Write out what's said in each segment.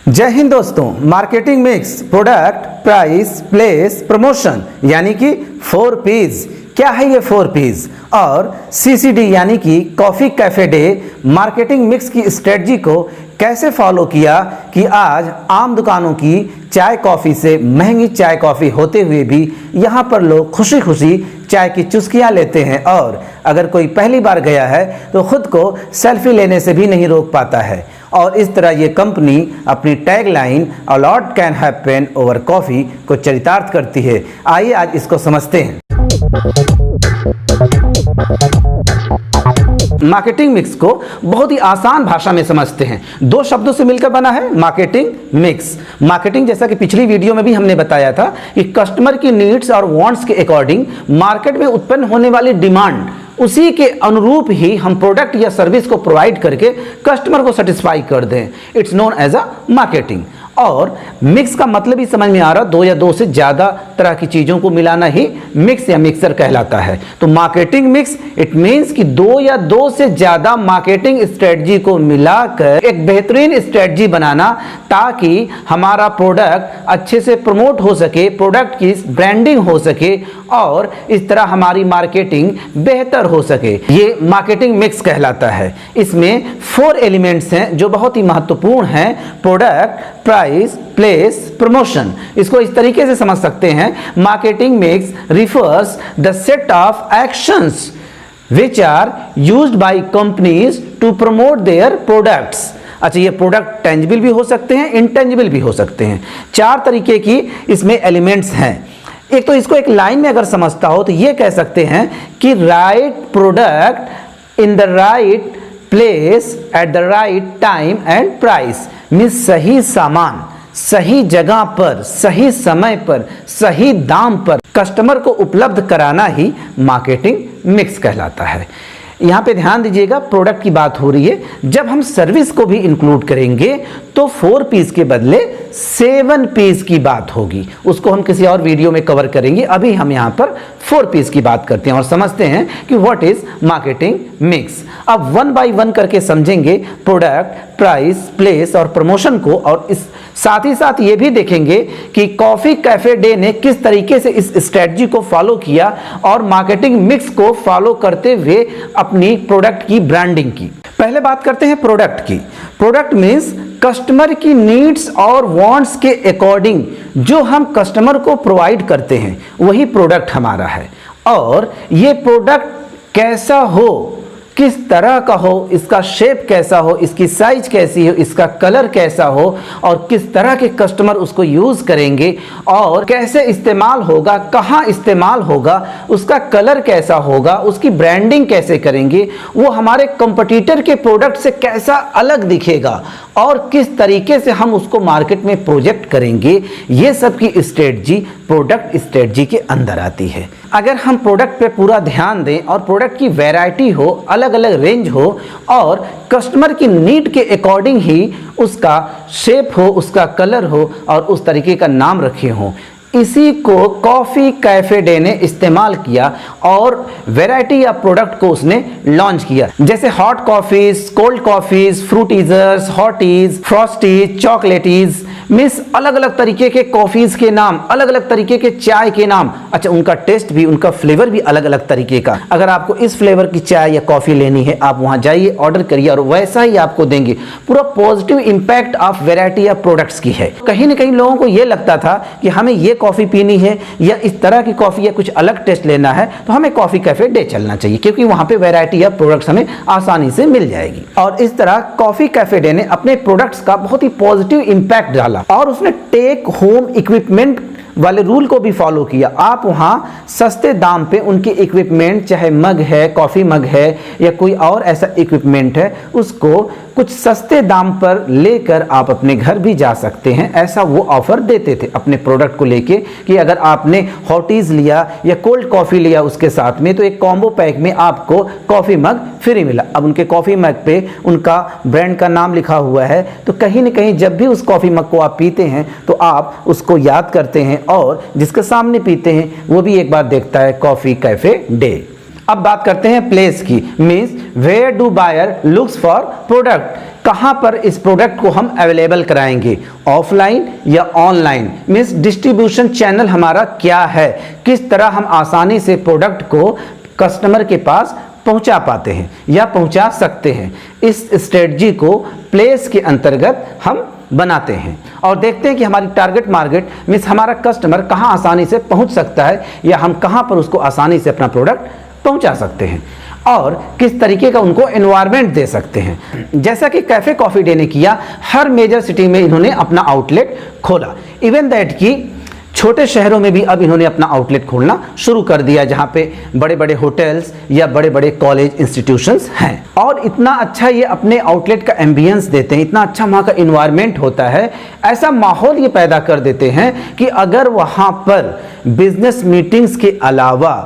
जय हिंद दोस्तों। Marketing mix product price place promotion यानी कि 4 P's। क्या है ये 4 P's? और CCD यानी कि coffee cafe day marketing mix की स्ट्रेटजी को कैसे फॉलो किया कि आज आम दुकानों की चाय कॉफ़ी से महंगी चाय कॉफ़ी होते हुए भी यहाँ पर लोग खुशी खुशी चाय की चुस्कियाँ लेते हैं और अगर कोई पहली बार गया है तो खुद को सेल्फी लेने से भी नहीं रोक पाता है। और इस तरह ये कंपनी अपनी tagline a lot can happen over coffee को चरितार्थ करती है। आइए आज इसको समझते हैं। मार्केटिंग मिक्स को बहुत ही आसान भाषा में समझते हैं। 2 शब्दों से मिलकर बना है मार्केटिंग मिक्स। मार्केटिंग जैसा कि पिछली वीडियो में भी हमने बताया था कि कस्टमर की नीड्स और वांट्स के अकॉर्डिंग मार्केट में उत्पन्न होने वाली डिमांड उसी के अनुरूप ही हम प्रोडक्ट या सर्विस को प्रोवाइड करके कस्टमर को सेटिस्फाई कर दें। It's known as a marketing. और मिक्स का मतलब ही समझ में आ रहा, 2 या 2 से ज़्यादा तरह की चीज़ों को मिलाना ही मिक्स या मिक्सर कहलाता है। तो मार्केटिंग मिक्स इट मीन्स कि 2 या 2 से ज़्यादा मार्केटिंग स्ट्रेटजी को मिलाकर एक बेहतरीन स्ट्रेटजी बनाना ताकि हमारा प्रोडक्ट अच्छे से प्रमोट हो सके, प्रोडक्ट की ब्रांडिंग हो सके और इस तरह हमारी मार्केटिंग बेहतर हो सके। ये मार्केटिंग मिक्स कहलाता है। इसमें 4 एलिमेंट्स हैं जो बहुत ही महत्वपूर्ण हैं। Product, price, place, promotion. इसको इस तरीके से समझ सकते हैं, marketing mix refers the set of actions which are used by companies to promote their products। अच्छा, ये प्रोडक्ट टेंजिबल भी हो सकते हैं, इंटेंजिबल भी हो सकते हैं। 4 तरीके की इसमें एलिमेंट्स हैं। एक तो इसको एक लाइन में अगर समझता हो तो ये कह सकते हैं कि right product in the right place at the right time and price. Means सही सामान सही जगह पर सही समय पर सही दाम पर कस्टमर को उपलब्ध कराना ही मार्केटिंग मिक्स कहलाता है। यहाँ पे ध्यान दीजिएगा, प्रोडक्ट की बात हो रही है। जब हम सर्विस को भी इंक्लूड करेंगे तो 4 P's के बदले 7 P's की बात होगी। उसको हम किसी और वीडियो में कवर करेंगे। अभी हम यहाँ पर 4 P's की बात करते हैं और समझते हैं कि व्हाट इज मार्केटिंग मिक्स। अब 1 by 1 करके समझेंगे प्रोडक्ट, प्राइस, प्लेस और प्रमोशन को, और इस साथ ही साथ ये भी देखेंगे कि कॉफ़ी कैफ़े डे ने किस तरीके से इस स्ट्रेटजी को फॉलो किया और मार्केटिंग मिक्स को फॉलो करते हुए अपनी प्रोडक्ट की ब्रांडिंग की। पहले बात करते हैं प्रोडक्ट की। प्रोडक्ट मीन्स कस्टमर की नीड्स और वांट्स के अकॉर्डिंग जो हम कस्टमर को प्रोवाइड करते हैं वही प्रोडक्ट हमारा है। और ये प्रोडक्ट कैसा हो, किस तरह का हो, इसका शेप कैसा हो, इसकी साइज कैसी हो, इसका कलर कैसा हो और किस तरह के कस्टमर उसको यूज़ करेंगे और कैसे इस्तेमाल होगा, कहाँ इस्तेमाल होगा, उसका कलर कैसा होगा, उसकी ब्रांडिंग कैसे करेंगे, वो हमारे कंपटीटर के प्रोडक्ट से कैसा अलग दिखेगा और किस तरीके से हम उसको मार्केट में प्रोजेक्ट करेंगे, ये सब की स्ट्रेटजी प्रोडक्ट स्ट्रेटजी के अंदर आती है। अगर हम प्रोडक्ट पे पूरा ध्यान दें और प्रोडक्ट की वैरायटी हो, अलग अलग रेंज हो और कस्टमर की नीड के अकॉर्डिंग ही उसका शेप हो, उसका कलर हो और उस तरीके का नाम रखे हों, इसी को कॉफ़ी कैफ़े डे ने इस्तेमाल किया और वैरायटी या प्रोडक्ट को उसने लॉन्च किया। जैसे hot coffees, cold coffees, fruitizers, hotties, frosties, chocolaties. Means अलग अलग तरीके के कॉफ़ीज़ के नाम, अलग अलग तरीके के चाय के नाम। अच्छा, उनका टेस्ट भी, उनका फ्लेवर भी अलग अलग तरीके का। अगर आपको इस फ्लेवर की चाय या कॉफ़ी लेनी है, आप वहाँ जाइए, ऑर्डर करिए और वैसा ही आपको देंगे। पूरा पॉजिटिव इम्पैक्ट ऑफ वैरायटी या प्रोडक्ट्स की है। कहीं ना कहीं लोगों को ये लगता था कि हमें ये कॉफ़ी पीनी है या इस तरह की कॉफ़ी या कुछ अलग टेस्ट लेना है तो हमें कॉफ़ी कैफ़े डे चलना चाहिए, क्योंकि वहाँ पे वैरायटी या प्रोडक्ट्स हमें आसानी से मिल जाएगी। और इस तरह कॉफ़ी कैफ़े डे ने अपने प्रोडक्ट्स का बहुत ही पॉजिटिव इम्पैक्ट डाला और उसने टेक होम इक्विपमेंट वाले रूल को भी फॉलो किया। आप वहाँ सस्ते दाम पे उनके इक्विपमेंट, चाहे मग है, कॉफ़ी मग है या कोई और ऐसा इक्विपमेंट है, उसको कुछ सस्ते दाम पर लेकर आप अपने घर भी जा सकते हैं। ऐसा वो ऑफर देते थे अपने प्रोडक्ट को लेके कि अगर आपने हॉटीज़ लिया या कोल्ड कॉफ़ी लिया उसके साथ में तो एक कॉम्बो पैक में आपको कॉफ़ी मग फ्री मिला। अब उनके कॉफ़ी मग पे उनका ब्रांड का नाम लिखा हुआ है, तो कहीं ना कहीं जब भी उस कॉफ़ी मग को आप पीते हैं तो आप उसको याद करते हैं और जिसके सामने पीते हैं वो भी एक बार देखता है कॉफ़ी कैफ़े डे। अब बात करते हैं प्लेस की, means where do buyer looks for product, कहाँ पर इस प्रोडक्ट को हम अवेलेबल कराएंगे, ऑफलाइन या ऑनलाइन, मीन्स डिस्ट्रीब्यूशन चैनल हमारा क्या है, किस तरह हम आसानी से प्रोडक्ट को कस्टमर के पास पहुंचा पाते हैं या पहुंचा सकते हैं। इस स्ट्रेटजी को प्लेस के अंतर्गत हम बनाते हैं और देखते हैं कि हमारी टारगेट मार्केट मीन्स हमारा कस्टमर कहां आसानी से पहुंच सकता है या हम कहां पर उसको आसानी से अपना प्रोडक्ट पहुंचा सकते हैं और किस तरीके का उनको एनवायरनमेंट दे सकते हैं। जैसा कि कैफे कॉफी डे ने किया, हर मेजर सिटी में इन्होंने अपना आउटलेट खोला, इवन दैट कि छोटे शहरों में भी अब इन्होंने अपना आउटलेट खोलना शुरू कर दिया, जहां पे बड़े बड़े होटल्स या बड़े बड़े कॉलेज इंस्टीट्यूशंस हैं। और इतना अच्छा ये अपने आउटलेट का एम्बियंस देते हैं, इतना अच्छा वहाँ का इन्वायरमेंट होता है, ऐसा माहौल ये पैदा कर देते हैं कि अगर वहाँ पर बिजनेस मीटिंग्स के अलावा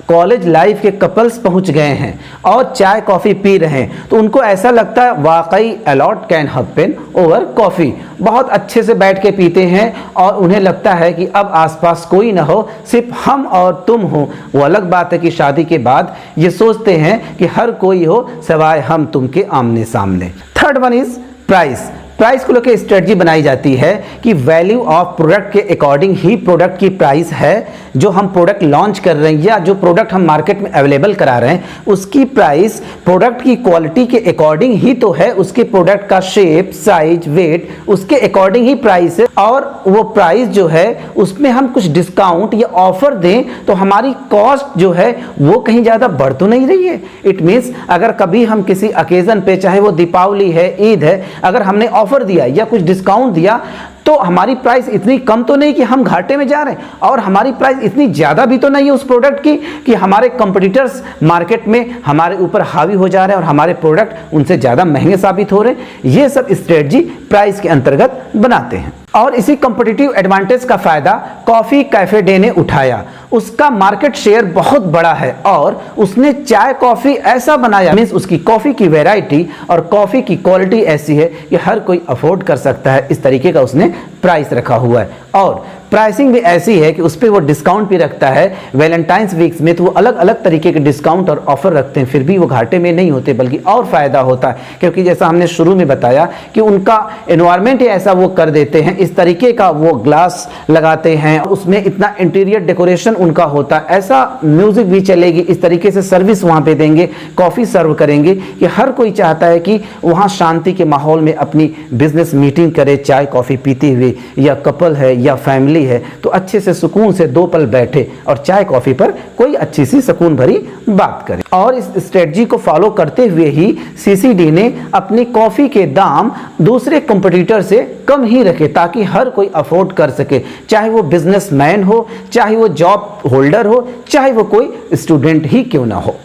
कॉलेज लाइफ के कपल्स पहुंच गए हैं और चाय कॉफ़ी पी रहे हैं तो उनको ऐसा लगता है वाकई a lot can happen over coffee, बहुत अच्छे से बैठ के पीते हैं और उन्हें लगता है कि अब आसपास कोई ना हो, सिर्फ हम और तुम हो। वो अलग बात है कि शादी के बाद ये सोचते हैं कि हर कोई हो सिवाय हम तुम के आमने सामने। Third one is price. Price को लेकर स्ट्रेटजी बनाई जाती है कि वैल्यू ऑफ प्रोडक्ट के अकॉर्डिंग ही प्रोडक्ट की प्राइस है। जो हम प्रोडक्ट लॉन्च कर रहे हैं या जो प्रोडक्ट हम मार्केट में अवेलेबल करा रहे हैं उसकी प्राइस प्रोडक्ट की क्वालिटी के अकॉर्डिंग ही तो है, उसके प्रोडक्ट का शेप, साइज, वेट, उसके अकॉर्डिंग ही प्राइस है। और वो प्राइस जो है उसमें हम कुछ डिस्काउंट या ऑफर दें तो हमारी कॉस्ट जो है वो कहीं ज़्यादा बढ़ तो नहीं रही है। इट मीन्स अगर कभी हम किसी ओकेजन पे, चाहे वो दीपावली है, ईद है, अगर हमने ऑफर दिया या कुछ डिस्काउंट दिया तो हमारी प्राइस इतनी कम तो नहीं कि हम घाटे में जा रहे हैं और हमारी प्राइस इतनी ज़्यादा भी तो नहीं है उस प्रोडक्ट की कि हमारे कंपटीटर्स मार्केट में हमारे ऊपर हावी हो जा रहे हैं और हमारे प्रोडक्ट उनसे ज़्यादा महंगे साबित हो रहे हैं। ये सब स्ट्रेटजी प्राइस के अंतर्गत बनाते हैं और इसी कंपटीटिव एडवांटेज का फायदा कॉफ़ी कैफे डे ने उठाया। उसका मार्केट शेयर बहुत बड़ा है और उसने चाय कॉफ़ी ऐसा बनाया, मीन्स उसकी कॉफ़ी की वैरायटी और कॉफ़ी की क्वालिटी ऐसी है कि हर कोई अफोर्ड कर सकता है। इस तरीके का उसने प्राइस रखा हुआ है और प्राइसिंग भी ऐसी है कि उस पर वो डिस्काउंट भी रखता है। वैलेंटाइंस वीक्स में तो वो अलग अलग तरीके के डिस्काउंट और ऑफर रखते हैं, फिर भी वो घाटे में नहीं होते बल्कि और फायदा होता है, क्योंकि जैसा हमने शुरू में बताया कि उनका एनवायरनमेंट ही ऐसा वो कर देते हैं। इस तरीके का वो ग्लास लगाते हैं, उसमें इतना इंटीरियर डेकोरेशन उनका होता है, ऐसा म्यूजिक भी चलेगी, इस तरीके से सर्विस वहाँ पे देंगे, कॉफ़ी सर्व करेंगे कि हर कोई चाहता है कि वहाँ शांति के माहौल में अपनी बिजनेस मीटिंग करे, चाय कॉफ़ी पीते हुए, या कपल है या फैमिली है तो अच्छे से सुकून से दो पल बैठे और चाय कॉफी पर कोई अच्छी सी सुकून भरी बात करे। और इस स्ट्रेटजी को फॉलो करते हुए ही सीसीडी ने अपनी कॉफी के दाम दूसरे कंपटीटर से कम ही रखे ताकि हर कोई अफोर्ड कर सके, चाहे वो बिजनेसमैन हो, चाहे वो जॉब होल्डर हो, चाहे वो कोई स्टूडेंट ही क्यों ना हो।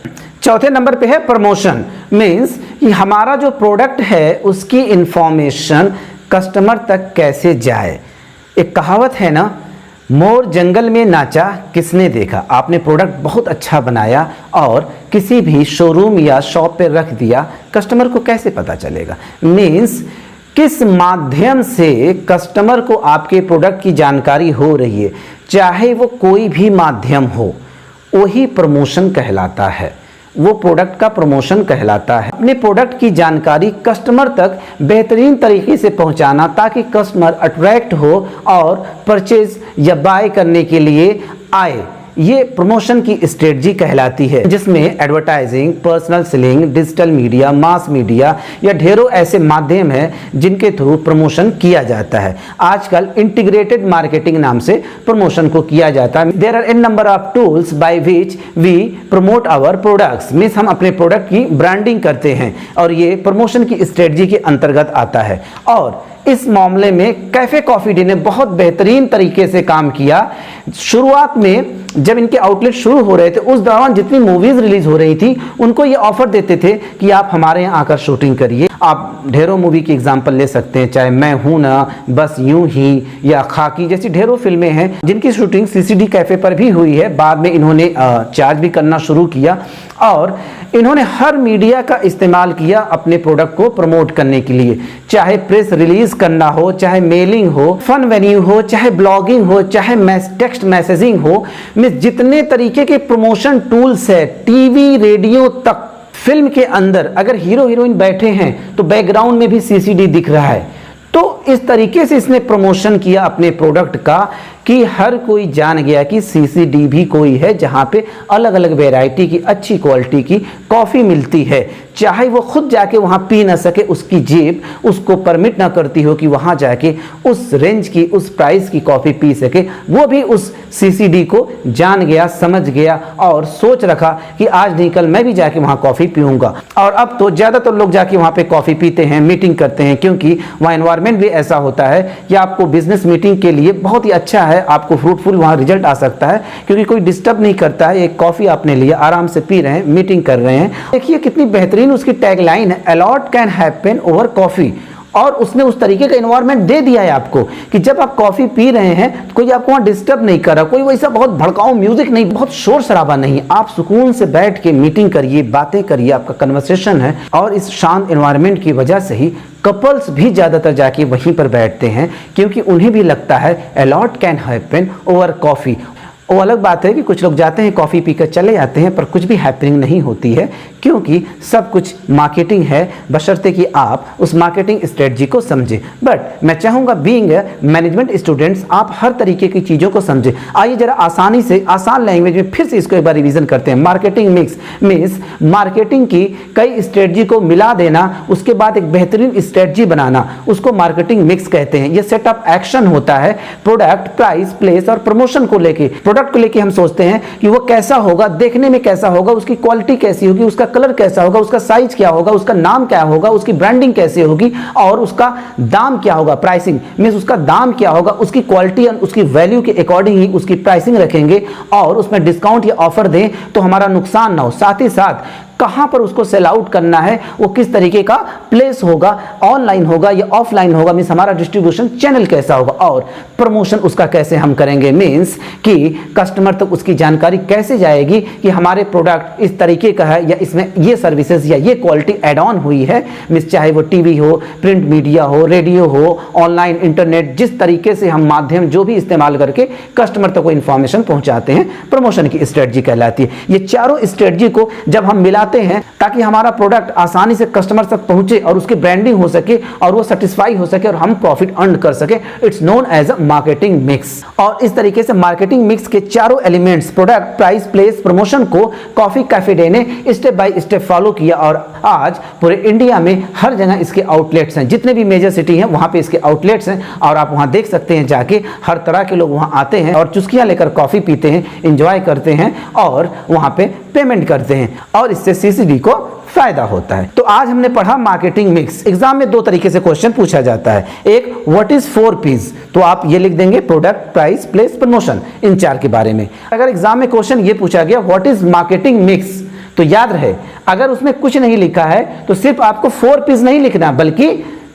चौथे नंबर पे है प्रमोशन, मीन्स कि हमारा जो प्रोडक्ट है उसकी इंफॉर्मेशन कस्टमर तक कैसे जाए। एक कहावत है ना, मोर जंगल में नाचा किसने देखा। आपने प्रोडक्ट बहुत अच्छा बनाया और किसी भी शोरूम या शॉप पे रख दिया, कस्टमर को कैसे पता चलेगा। मीन्स किस माध्यम से कस्टमर को आपके प्रोडक्ट की जानकारी हो रही है, चाहे वो कोई भी माध्यम हो, वही प्रमोशन कहलाता है, वो प्रोडक्ट का प्रमोशन कहलाता है। अपने प्रोडक्ट की जानकारी कस्टमर तक बेहतरीन तरीके से पहुंचाना ताकि कस्टमर अट्रैक्ट हो और परचेज या बाय करने के लिए आए, ये प्रमोशन की स्ट्रेटजी कहलाती है, जिसमें advertising, personal selling, digital media, mass media या ढेरों ऐसे माध्यम हैं जिनके थ्रू प्रमोशन किया जाता है। आजकल इंटीग्रेटेड मार्केटिंग नाम से प्रमोशन को किया जाता है। There are an number of tools by which we promote our products, means हम अपने प्रोडक्ट की ब्रांडिंग करते हैं और ये प्रमोशन की स्ट्रेटजी के अंतर्गत आता है। और इस मामले में कैफे कॉफी डे ने बहुत बेहतरीन तरीके से काम किया। शुरुआत में जब इनके आउटलेट शुरू हो रहे थे उस दौरान जितनी मूवीज रिलीज हो रही थी उनको ये ऑफर देते थे कि आप हमारे यहाँ आकर शूटिंग करिए। आप ढेरों मूवी की एग्जांपल ले सकते हैं, चाहे मैं हूं ना, बस यूं ही या खाकी जैसी ढेरों फिल्में हैं जिनकी शूटिंग सीसीडी कैफे पर भी हुई है। बाद में इन्होंने चार्ज भी करना शुरू किया और इन्होंने हर मीडिया का इस्तेमाल किया अपने प्रोडक्ट को प्रमोट करने के लिए, चाहे प्रेस रिलीज करना हो, चाहे मेलिंग हो, फन वेन्यू हो, चाहे ब्लॉगिंग हो, चाहे टेक्स्ट मैसेजिंग हो, में जितने तरीके के प्रमोशन टूल्स है, टीवी रेडियो तक, फिल्म के अंदर अगर हीरो हीरोइन बैठे हैं तो बैकग्राउंड में भी सीसीडी दिख रहा है। तो इस तरीके से इसने प्रमोशन किया अपने प्रोडक्ट का कि हर कोई जान गया कि सीसीडी भी कोई है जहां पे अलग अलग वैरायटी की अच्छी क्वालिटी की कॉफ़ी मिलती है। चाहे वो खुद जाके वहां पी ना सके, उसकी जेब उसको परमिट ना करती हो कि वहां जाके उस रेंज की, उस प्राइस की कॉफ़ी पी सके, वो भी उस सीसीडी को जान गया, समझ गया और सोच रखा कि आज नहीं कल मैं भी जाके वहां कॉफ़ी पीऊंगा। और अब तो ज़्यादातर लोग जाके वहां पे कॉफ़ी पीते हैं, मीटिंग करते हैं, क्योंकि वहाँ एनवायरनमेंट भी ऐसा होता है कि आपको बिजनेस मीटिंग के लिए बहुत ही अच्छा है, आपको फ्रूटफुल वहां रिजल्ट आ सकता है, क्योंकि कोई डिस्टर्ब नहीं करता है। एक कॉफी आपने लिया, आराम से पी रहे हैं, मीटिंग कर रहे हैं। देखिए कितनी बेहतरीन उसकी टैगलाइन है, a lot can happen over coffee. और उसने उस तरीके का एनवायरनमेंट दे दिया है आपको कि जब आप कॉफी पी रहे हैं तो कोई आपको वहां डिस्टर्ब नहीं कर रहा, कोई वैसा बहुत भड़काऊ म्यूजिक नहीं, बहुत शोर शराबा नहीं। आप सुकून से बैठ के मीटिंग करिए, बातें करिए, आपका कन्वर्सेशन है। और इस शांत एनवायरनमेंट की वजह से ही कपल्स भी ज़्यादातर जाके वहीं पर बैठते हैं, क्योंकि उन्हें भी लगता है a lot can happen over coffee. वो अलग बात है कि कुछ लोग जाते हैं कॉफ़ी पीकर चले जाते हैं, पर कुछ भी हैपनिंग नहीं होती है, क्योंकि सब कुछ मार्केटिंग है, बशर्ते कि आप उस मार्केटिंग स्ट्रेटजी को समझें। बट मैं चाहूँगा बीइंग मैनेजमेंट स्टूडेंट्स आप हर तरीके की चीज़ों को समझें। आइए जरा आसानी से आसान लैंग्वेज में फिर से इसको एक बार रिवीजन करते हैं। मार्केटिंग मिक्स मीन्स मार्केटिंग की कई स्ट्रेटजी को मिला देना, उसके बाद एक बेहतरीन स्ट्रेटजी बनाना, उसको मार्केटिंग मिक्स कहते हैं। ये सेट ऑफ एक्शन होता है प्रोडक्ट, प्राइस, प्लेस और प्रमोशन को लेके। प्रोडक्ट को लेके हम सोचते हैं कि वो कैसा होगा, देखने में कैसा होगा, उसकी क्वालिटी कैसी होगी, उसका कलर कैसा होगा, उसका साइज क्या होगा, उसका नाम क्या होगा, उसकी ब्रांडिंग कैसे होगी और उसका दाम क्या होगा। प्राइसिंग मींस उसका दाम क्या होगा, उसकी क्वालिटी और उसकी वैल्यू के अकॉर्डिंग ही उसकी प्राइसिंग रखेंगे और उसमें डिस्काउंट या ऑफर दें तो हमारा नुकसान ना हो। साथ ही साथ कहां पर उसको सेल आउट करना है, वो किस तरीके का प्लेस होगा, ऑनलाइन होगा या ऑफलाइन होगा, मींस हमारा डिस्ट्रीब्यूशन चैनल कैसा होगा और प्रमोशन उसका कैसे हम करेंगे, मींस कि कस्टमर तक उसकी जानकारी कैसे जाएगी कि हमारे प्रोडक्ट इस तरीके का है या इसमें ये सर्विसेज या ये क्वालिटी एड ऑन हुई है। मींस चाहे वो टीवी हो, प्रिंट मीडिया हो, रेडियो हो, ऑनलाइन, इंटरनेट, जिस तरीके से हम माध्यम जो भी इस्तेमाल करके कस्टमर तक वो इंफॉर्मेशन पहुंचाते हैं, प्रमोशन की स्ट्रेटजी कहलाती है। ये चारों स्ट्रेटजी को जब हम मिलाते हैं ताकि हमारा प्रोडक्ट आसानी से कस्टमर तक पहुंचे और उसकी ब्रांडिंग हो सके और वो सेटिस्फाई हो सके और हम प्रॉफिट अर्न कर सके, it's known as a marketing mix. और इस तरीके से मार्केटिंग मिक्स के चारों elements product, price, place, promotion को कॉफी कैफे डे ने स्टेप बाय स्टेप फॉलो किया और आज पूरे इंडिया में हर जगह इसके आउटलेट्स हैं। जितने भी मेजर सिटी हैं वहां पे इसके आउटलेट्स हैं और आप वहां देख सकते हैं जाके, हर तरह के लोग वहां आते हैं और चुस्कियां लेकर कॉफी पीते हैं, एंजॉय करते हैं और वहां पे पेमेंट करते हैं और इससे सीसीडी को फायदा होता है। तो आज हमने पढ़ा मार्केटिंग मिक्स। एग्जाम में दो तरीके से क्वेश्चन पूछा जाता है। एक, व्हाट इज 4 P's, तो आप ये लिख देंगे प्रोडक्ट, प्राइस, प्लेस, प्रमोशन, इन चार के बारे में। अगर एग्जाम में क्वेश्चन ये पूछा गया व्हाट इज मार्केटिंग मिक्स, तो याद रहे अगर उसमें कुछ नहीं लिखा है तो सिर्फ आपको 4 P's नहीं लिखना बल्कि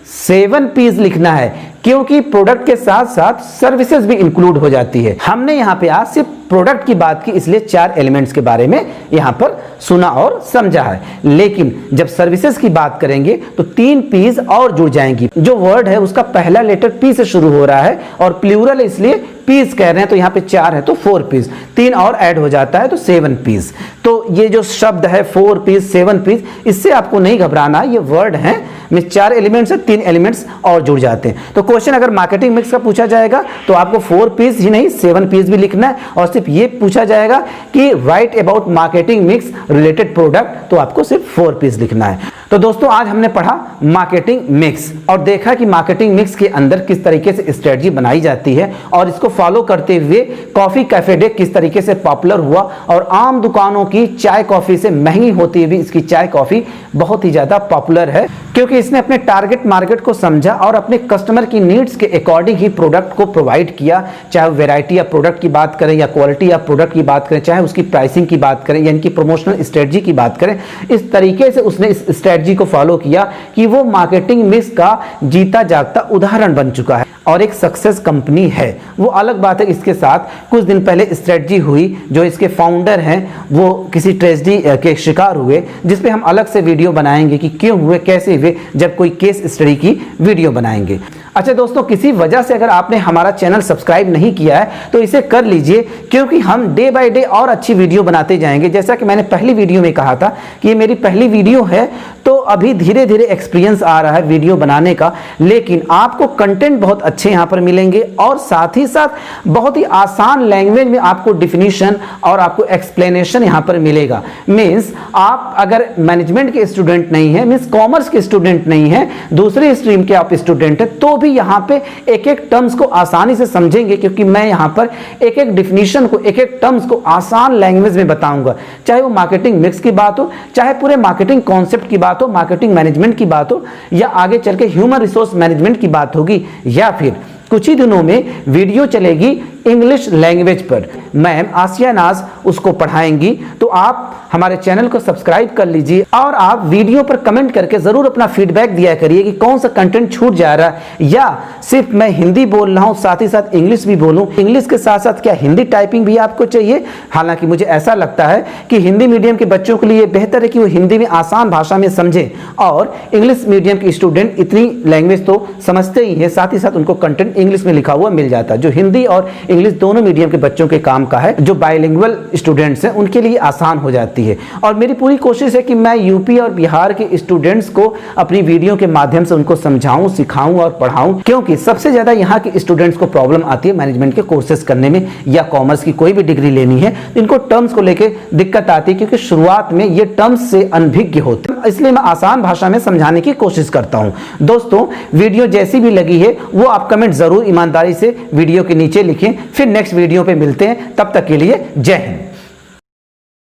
7 P's लिखना है, क्योंकि प्रोडक्ट के साथ साथ सर्विसेज भी इंक्लूड हो जाती है। हमने यहाँ पे आज सिर्फ प्रोडक्ट की बात की, इसलिए 4 एलिमेंट्स के बारे में यहाँ पर सुना और समझा है। लेकिन जब सर्विसेज की बात करेंगे तो 3 P's और जुड़ जाएंगी। जो वर्ड है उसका पहला लेटर P से शुरू हो रहा है और प्लूरल इसलिए P's कह रहे हैं, तो यहाँ पे 4 है तो 4 P's, 3 और ऐड हो जाता है तो 7 P's। तो ये जो शब्द है 4 P's, 7 P's, इससे आपको नहीं घबराना, ये वर्ड है में 4 एलिमेंट्स है, 3 एलिमेंट्स और जुड़ जाते हैं। तो क्वेश्चन अगर मार्केटिंग मिक्स का पूछा जाएगा तो आपको 4 P's ही नहीं 7 P's भी लिखना है और सिर्फ ये पूछा जाएगा कि right about marketing mix related product, तो आपको सिर्फ 4 P's लिखना है। तो दोस्तों आज हमने पढ़ा मार्केटिंग मिक्स और देखा कि मार्केटिंग मिक्स के अंदर किस तरीके से स्ट्रेटजी बनाई जाती है और इसको फॉलो करते हुए कॉफी कैफे डे किस तरीके से पॉपुलर हुआ और आम दुकानों की चाय कॉफी से महंगी होती हुई इसकी चाय कॉफी बहुत ही ज्यादा पॉपुलर है, क्योंकि इसने अपने टारगेट मार्केट को समझा और अपने कस्टमर की नीड्स के अकॉर्डिंग ही प्रोडक्ट को प्रोवाइड किया। चाहे वैरायटी या प्रोडक्ट की बात करें या क्वालिटी या प्रोडक्ट की बात करें, चाहे उसकी प्राइसिंग की बात करें या इनकी प्रमोशनल स्ट्रेटजी की बात करें, इस तरीके से उसने इस स्ट्रेटजी को फॉलो किया कि वो मार्केटिंग मिक्स का जीता जागता उदाहरण बन चुका है और एक सक्सेस कंपनी है। वो अलग बात है, इसके साथ कुछ दिन पहले स्ट्रेटजी हुई, जो इसके फाउंडर हैं वो किसी ट्रेजेडी के शिकार हुए, जिसपे हम अलग से वीडियो बनाएंगे कि क्यों हुए, कैसे हुए, जब कोई केस स्टडी की वीडियो बनाएंगे। अच्छा दोस्तों, किसी वजह से अगर आपने हमारा चैनल सब्सक्राइब नहीं किया है तो इसे कर लीजिए, क्योंकि हम डे बाय डे और अच्छी वीडियो बनाते जाएंगे। जैसा कि मैंने पहली वीडियो में कहा था कि ये मेरी पहली वीडियो है, तो अभी धीरे धीरे एक्सपीरियंस आ रहा है वीडियो बनाने का, लेकिन आपको कंटेंट बहुत अच्छे यहाँ पर मिलेंगे और साथ ही साथ बहुत ही आसान लैंग्वेज में आपको डिफिनीशन और आपको एक्सप्लेनेशन यहाँ पर मिलेगा। मीन्स आप अगर मैनेजमेंट के स्टूडेंट नहीं है, मीन्स कॉमर्स के स्टूडेंट नहीं है, दूसरे स्ट्रीम के आप स्टूडेंट हैं, तो भी यहाँ पे एक एक टर्म्स को आसानी से समझेंगे, क्योंकि मैं यहाँ पर एक एक डिफिनीशन को, एक एक टर्म्स को आसान लैंग्वेज में बताऊंगा। चाहे वो मार्केटिंग मिक्स की बात हो, चाहे पूरे मार्केटिंग कॉन्सेप्ट की बात हो, मार्केटिंग मैनेजमेंट की बात हो, या आगे चल के ह्यूमन रिसोर्स मैनेजमेंट की बात होगी, या फिर कुछ ही दिनों में वीडियो चलेगी इंग्लिश लैंग्वेज पर। मैम आसिया नाज उसको पढ़ाएंगी, तो आप हमारे चैनल को सब्सक्राइब कर लीजिए और आप वीडियो पर कमेंट करके जरूर अपना फीडबैक दिया करिए कि कौन सा कंटेंट छूट जा रहा है, या सिर्फ मैं हिंदी बोल रहा हूं साथ ही साथ इंग्लिश भी बोलूं। इंग्लिश के साथ साथ क्या हिंदी टाइपिंग भी आपको चाहिए? हालांकि मुझे ऐसा लगता है कि हिंदी मीडियम के बच्चों के लिए बेहतर है कि वो हिंदी में आसान भाषा में समझे, और इंग्लिश मीडियम के स्टूडेंट इतनी लैंग्वेज तो समझते ही है, साथ ही साथ उनको कंटेंट इंग्लिश में लिखा हुआ मिल जाता है, जो हिंदी और इंग्लिश दोनों मीडियम के बच्चों के काम का है। जो बाइलिंगुअल स्टूडेंट्स हैं उनके लिए आसान हो जाती है। और मेरी पूरी कोशिश है कि मैं यूपी और बिहार के स्टूडेंट्स को अपनी वीडियो के माध्यम से उनको समझाऊं, सिखाऊं और पढ़ाऊं, क्योंकि सबसे ज्यादा यहाँ के स्टूडेंट्स को प्रॉब्लम आती है मैनेजमेंट के कोर्सेज करने में, या कॉमर्स की कोई भी डिग्री लेनी है, इनको टर्म्स को लेकर दिक्कत आती है, क्योंकि शुरुआत में ये टर्म्स से अनभिज्ञ होते हैं। इसलिए मैं आसान भाषा में समझाने की कोशिश करता हूं। दोस्तों, वीडियो जैसी भी लगी है वो आप कमेंट जरूर ईमानदारी से वीडियो के नीचे लिखें। फिर नेक्स्ट वीडियो पे मिलते हैं, तब तक के लिए जय हिंद।